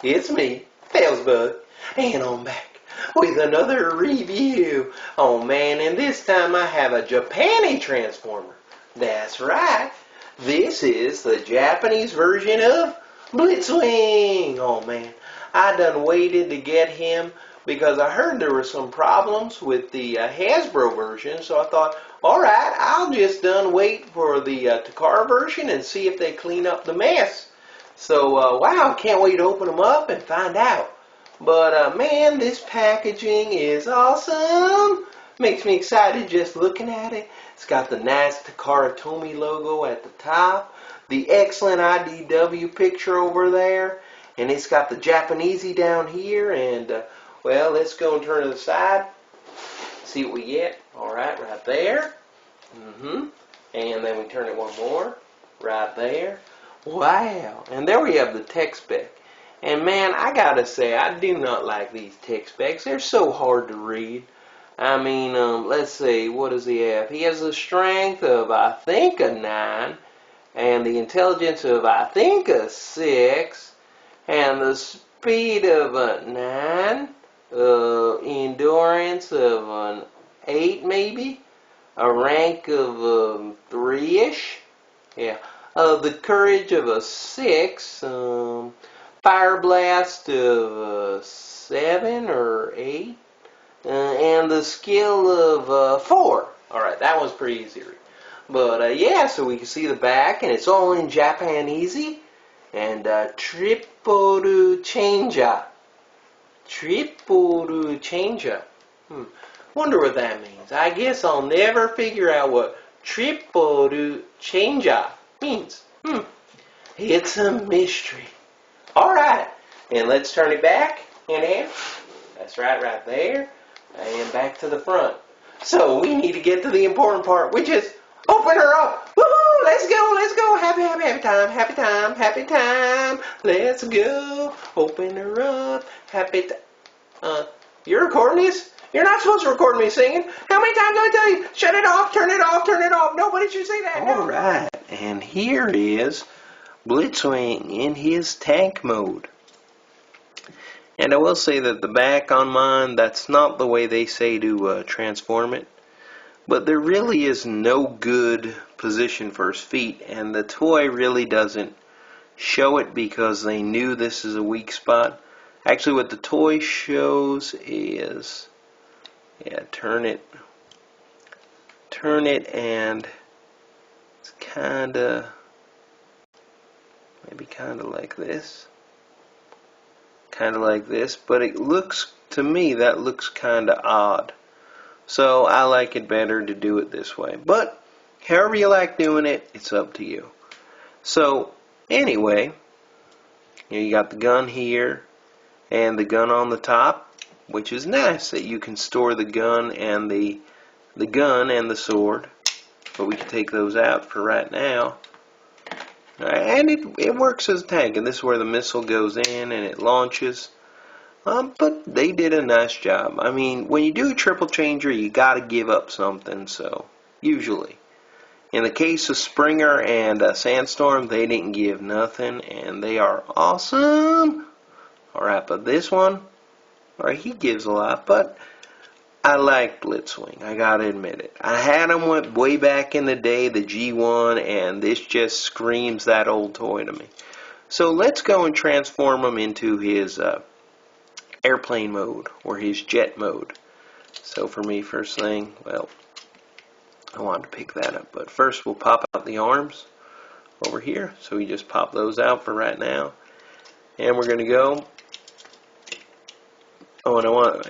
It's me, felzbug, and I'm back with another review. Oh man, and this time I have a Japanese transformer. That's right, this is the Japanese version of Blitzwing. Oh man, I done waited to get him because I heard there were some problems with the Hasbro version, so I thought, alright, I'll just done wait for the Takara version and see if they clean up the mess. So, wow, can't wait to open them up and find out. But, man, this packaging is awesome. Makes me excited just looking at it. It's got the nice Takara Tomy logo at the top. The excellent IDW picture over there. And it's got the Japanesey down here. And, well, let's go and turn to the side. See what we get. Alright, right there. And then we turn it one more. Right there. Wow, and there we have the tech spec. And man, I gotta say, I do not like these tech specs. They're so hard to read. I mean, let's see, what does he have? He has the strength of, I think, a 9, and the intelligence of, I think, a 6, and the speed of a 9, endurance of an 8, maybe, a rank of 3-ish, yeah. The courage of a 6, fire blast of 7 or 8, and the skill of 4. Alright, that one's pretty easy to read. But yeah, so we can see the back, and it's all in Japanesey, and triple changer. Triple changer. Wonder what that means. I guess I'll never figure out what triple changer means. It's a mystery. Alright, and let's turn it back in half. That's right, right there. And back to the front. So we need to get to the important part, which is open her up. Woohoo! Let's go, let's go. Happy time, happy time, happy time. Let's go. Open her up. Happy time. You're recording this? You're not supposed to record me singing. How many times do I tell you? Shut it off, turn it off, turn it off. Nobody should say that. Alright, and here is Blitzwing in his tank mode. And I will say that the back on mine, that's not the way they say to transform it. But there really is no good position for his feet, and the toy really doesn't show it because they knew this is a weak spot. Actually, what the toy shows is, yeah, turn it, and it's maybe kind of like this, but it looks, to me, that looks kind of odd. So I like it better to do it this way. But however you like doing it, it's up to you. So anyway, you got the gun here and the gun on the top, which is nice that you can store the gun and the sword. But we can take those out for right now. And it works as a tank, and this is where the missile goes in and it launches. But they did a nice job. I mean, when you do a triple changer, you gotta give up something, so, usually. In the case of Springer and Sandstorm, they didn't give nothing, and they are awesome. Alright, but this one, alright, he gives a lot, but I like Blitzwing, I gotta admit it. I had him way back in the day, the G1, and this just screams that old toy to me. So let's go and transform him into his airplane mode, or his jet mode. So for me, first thing, well, I wanted to pick that up, but first we'll pop out the arms over here. So we just pop those out for right now. And we're going to go. Oh,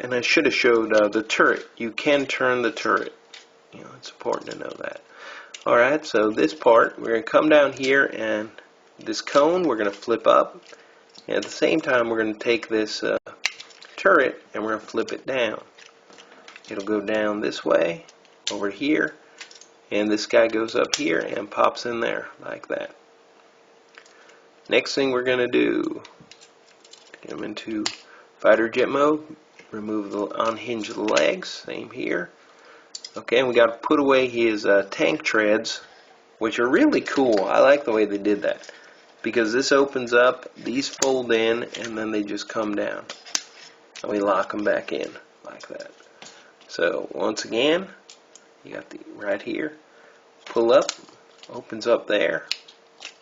and I should have showed the turret. You can turn the turret. You know, it's important to know that. Alright, so this part, we're going to come down here, and this cone we're going to flip up. And at the same time, we're going to take this turret and we're going to flip it down. It'll go down this way, over here, and this guy goes up here and pops in there, like that. Next thing we're going to do, get him into fighter jet mode, remove the unhinge the legs, same here. Okay, and we got to put away his tank treads, which are really cool. I like the way they did that. because this opens up, these fold in, and then they just come down. And we lock them back in like that. So once again, you got the right here, pull up, opens up there,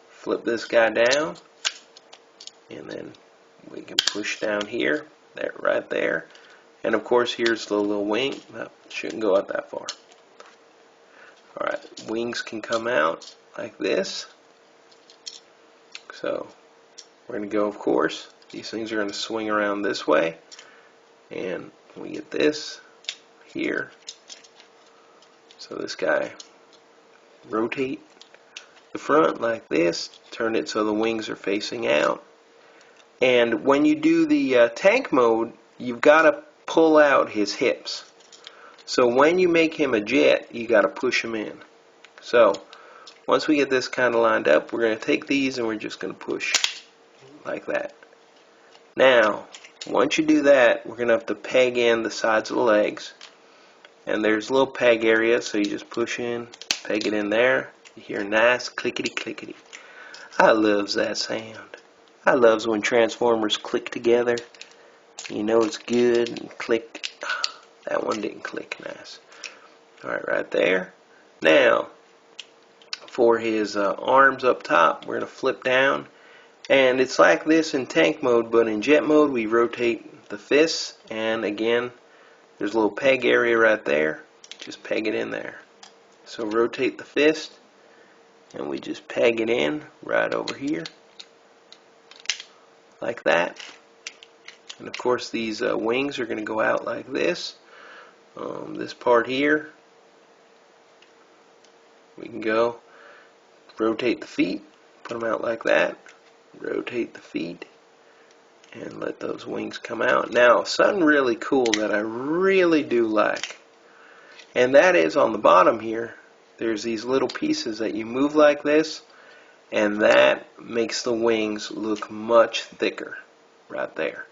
flip this guy down, and then we can push down here, that right there. And of course here's the little wing. No, shouldn't go out that far. Alright, wings can come out like this. So we're going to go, of course, these things are going to swing around this way. And we get this here. So this guy, rotate the front like this, turn it so the wings are facing out. And when you do the tank mode, you've got to pull out his hips. So when you make him a jet, you got to push him in. So once we get this kind of lined up, we're going to take these and we're just going to push like that. Now, once you do that, we're going to have to peg in the sides of the legs. And there's a little peg area, so you just push in, peg it in there. You hear nice clickety clickety. I loves that sound. I loves when transformers click together. You know it's good and click. That one didn't click nice. Alright, right there. Now, for his arms up top, we're going to flip down. And it's like this in tank mode, but in jet mode we rotate the fists. And again, there's a little peg area right there. Just peg it in there. So rotate the fist, and we just peg it in right over here. Like that. And of course these wings are going to go out like this. This part here, we can go rotate the feet, put them out like that, rotate the feet, and let those wings come out. Now something really cool that I really do like, and that is on the bottom here, there's these little pieces that you move like this, and that makes the wings look much thicker right there.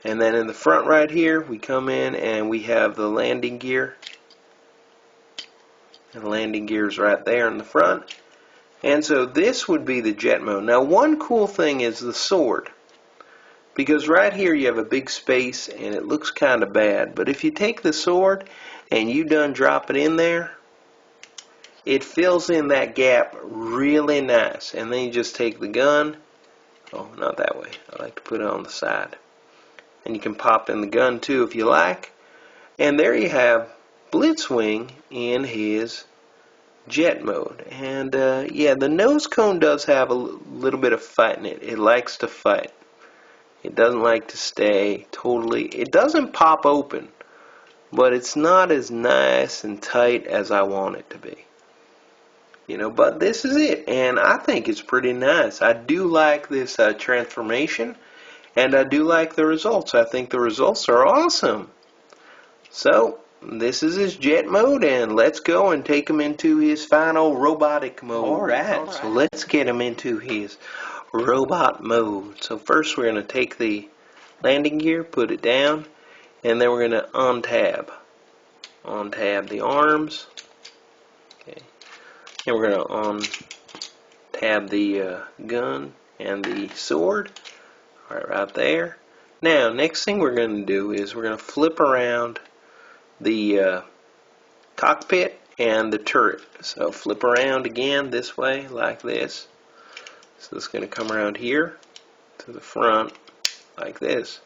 And then in the front right here, we come in and we have the landing gear. And the landing gear is right there in the front. And so this would be the jet mode. Now one cool thing is the sword. Because right here you have a big space and it looks kind of bad. But if you take the sword and you done drop it in there, it fills in that gap really nice. And then you just take the gun. Oh, not that way. I like to put it on the side. And you can pop in the gun too if you like. And there you have Blitzwing in his jet mode. And yeah, the nose cone does have a little bit of fight in it. It likes to fight. It doesn't like to stay totally. It doesn't pop open, but it's not as nice and tight as I want it to be. You know, but this is it, and I think it's pretty nice. I do like this transformation, and I do like the results. I think the results are awesome. So this is his jet mode, and let's go and take him into his final robotic mode. Alright, so let's get him into his robot mode. So first we're going to take the landing gear, put it down, and then we're going to untab the arms. Okay. And we're going to tab the gun and the sword. Alright, right there. Now, next thing we're going to do is we're going to flip around the cockpit and the turret. So flip around again this way, like this. So it's going to come around here to the front, like this.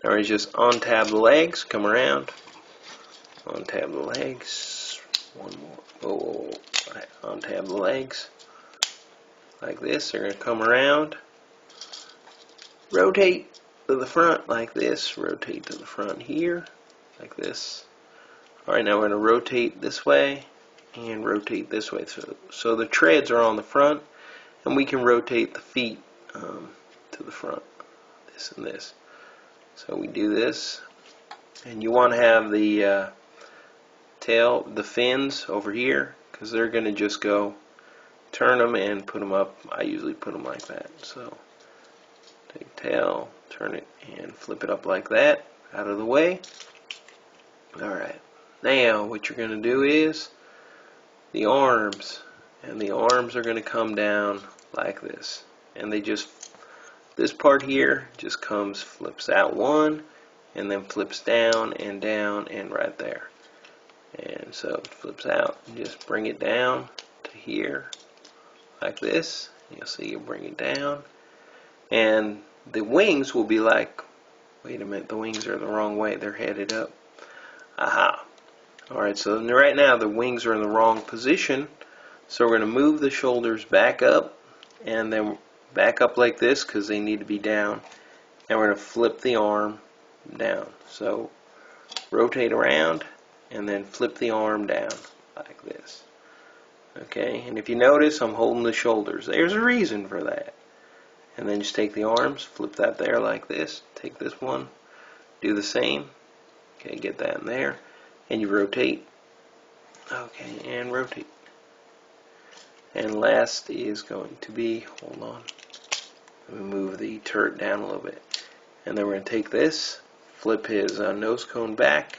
Now we just untab the legs, come around, untab the legs, one more. Oh, untab the legs like this. They're going to come around, rotate to the front like this, rotate to the front here like this. Alright, now we're going to rotate this way and rotate this way. So the treads are on the front, and we can rotate the feet to the front, this and this. So we do this, and you want to have the tail, the fins over here, because they're going to just go turn them and put them up. I usually put them like that. So take tail, turn it, and flip it up like that, out of the way. Alright, now what you're going to do is the arms, and the arms are going to come down like this. and they just, this part here just comes, flips out one, and then flips down and right there. And so it flips out, and just bring it down to here like this. You'll see you bring it down, and the wings will be like, wait a minute, the wings are the wrong way, they're headed up. Aha. Alright, so right now the wings are in the wrong position, so we're going to move the shoulders back up, and then back up like this because they need to be down, and we're going to flip the arm down. So rotate around and then flip the arm down like this. Okay, and if you notice, I'm holding the shoulders. There's a reason for that. And then just take the arms, flip that there like this, take this one, do the same. Okay, get that in there, and you rotate. Okay, and rotate. And last is going to be, hold on, let me move the turret down a little bit. And then we're going to take this, flip his nose cone back,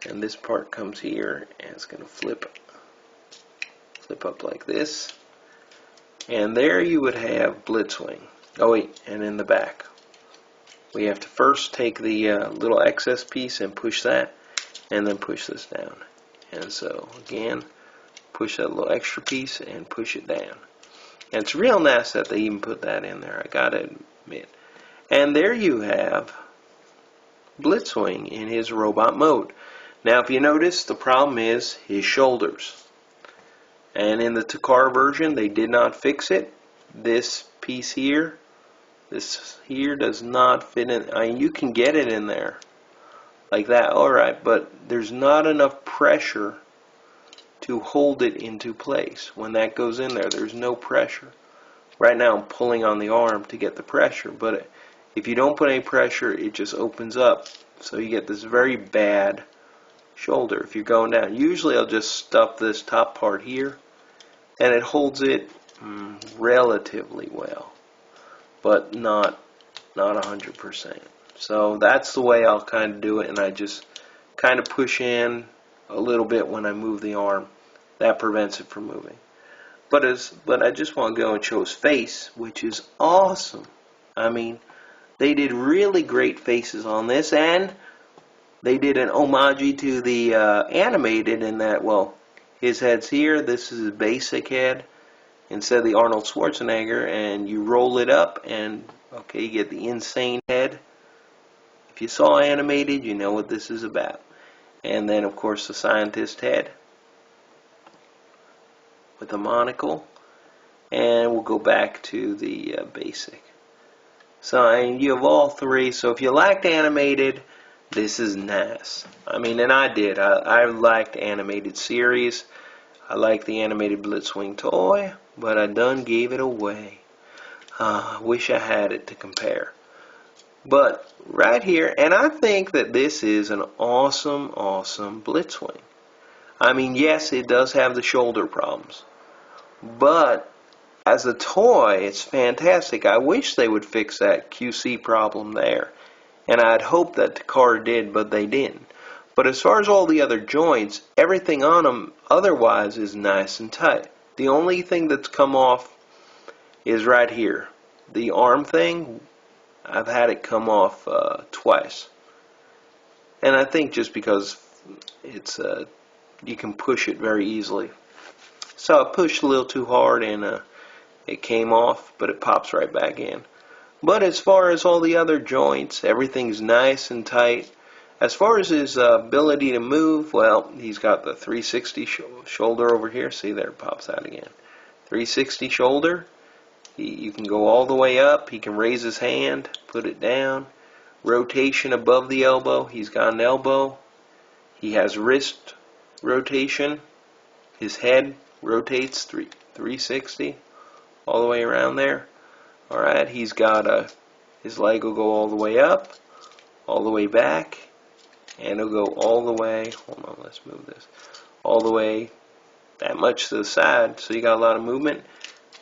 and this part comes here, and it's going to flip up like this. And there you would have Blitzwing. Oh wait, and in the back, we have to first take the little excess piece and push that, and then push this down. And so again, push that little extra piece and push it down. And it's real nice that they even put that in there, I gotta admit. And there you have Blitzwing in his robot mode. Now if you notice, the problem is his shoulders. And in the Takara version, they did not fix it. This piece here, this here does not fit in. I mean, you can get it in there like that, alright, but there's not enough pressure to hold it into place. When that goes in there, there's no pressure. Right now I'm pulling on the arm to get the pressure, but if you don't put any pressure, it just opens up. So you get this very bad shoulder if you're going down. Usually I'll just stuff this top part here, and it holds it relatively well, but not 100%. So that's the way I'll kind of do it, and I just kind of push in a little bit when I move the arm. That prevents it from moving. But I just want to go and show his face, which is awesome. I mean, they did really great faces on this, and they did an homage to the animated in that, well, his head's here, this is his basic head, instead of the Arnold Schwarzenegger, and you roll it up, and okay, you get the insane head. If you saw animated, you know what this is about. And then, of course, the scientist head with the monocle, and we'll go back to the basic. So, and you have all three, so if you liked animated, this is nice. I mean, and I did. I liked animated series. I liked the animated Blitzwing toy, but I done gave it away. I wish I had it to compare. But right here, and I think that this is an awesome, awesome Blitzwing. I mean, yes, it does have the shoulder problems, but as a toy, it's fantastic. I wish they would fix that QC problem there. And I'd hope that Takara did, but they didn't. But as far as all the other joints, everything on them otherwise is nice and tight. The only thing that's come off is right here. The arm thing, I've had it come off twice. And I think just because it's you can push it very easily. So I pushed a little too hard and it came off, but it pops right back in. But as far as all the other joints, everything's nice and tight. As far as his ability to move, well, he's got the 360 shoulder over here. See, there it pops out again. 360 shoulder. You can go all the way up. He can raise his hand, put it down. Rotation above the elbow. He's got an elbow. He has wrist rotation. His head rotates 360 all the way around there. Alright, he's got his leg will go all the way up, all the way back, and it'll go all the way, hold on, let's move this, all the way that much to the side, so you got a lot of movement.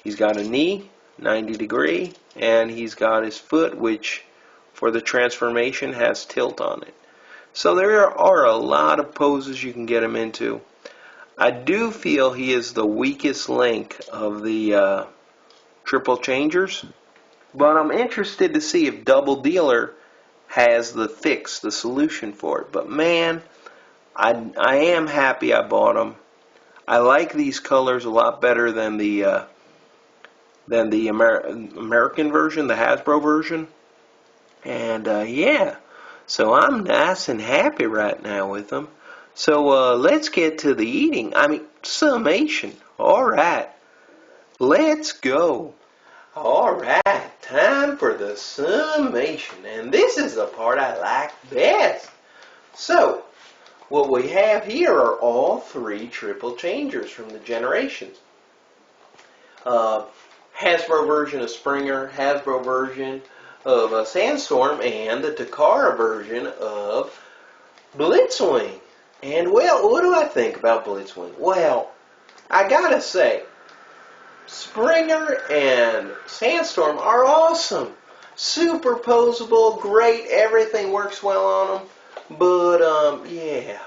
He's got a knee, 90 degree, and he's got his foot, which for the transformation has tilt on it. So there are a lot of poses you can get him into. I do feel he is the weakest link of the triple changers. But I'm interested to see if Double Dealer has the fix, the solution for it. But man, I am happy I bought them. I like these colors a lot better than the American version, the Hasbro version. And yeah, so I'm nice and happy right now with them. So let's get to the eating. I mean, summation. All right, let's go. All right, time for the summation. And this is the part I like best. So, what we have here are all three triple changers from the generations. Hasbro version of Springer, Hasbro version of Sandstorm, and the Takara version of Blitzwing. And well, what do I think about Blitzwing? Well, I gotta say, Springer and Sandstorm are awesome. Superposable, great, everything works well on them. But, yeah.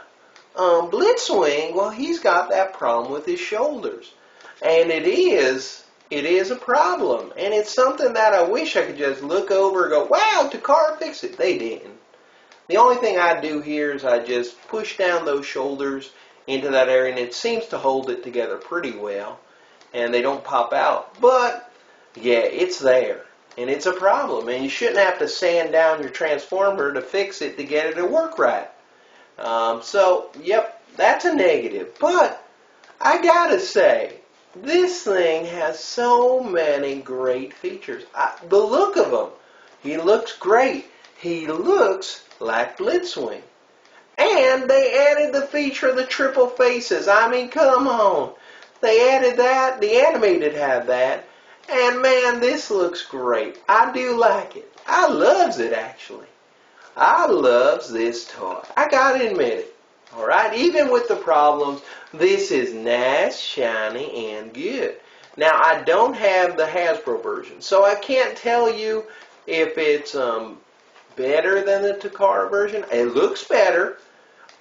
Blitzwing, well, he's got that problem with his shoulders. And it is a problem. And it's something that I wish I could just look over and go, wow, Takara fixed it. They didn't. The only thing I do here is I just push down those shoulders into that area, and it seems to hold it together pretty well. And they don't pop out. But, yeah, it's there. And it's a problem. And you shouldn't have to sand down your transformer to fix it to get it to work right. So, yep, that's a negative. But, I gotta say, this thing has so many great features. The look of him, he looks great. He looks like Blitzwing. And they added the feature of the triple faces. I mean, come on. They added that. The animated have that. And man, this looks great. I do like it. I loves it, actually. I loves this toy. I gotta admit it. Alright, even with the problems, this is nice, shiny, and good. Now, I don't have the Hasbro version, so I can't tell you if it's better than the Takara version. It looks better.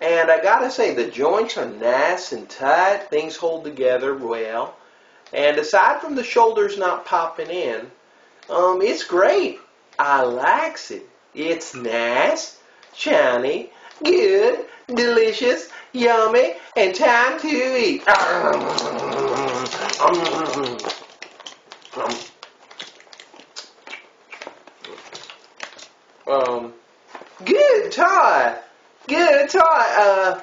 And I gotta say, the joints are nice and tight. Things hold together well. And aside from the shoulders not popping in, it's great. I likes it. It's nice, shiny, good, delicious, yummy, and time to eat. Good toy. Good toy.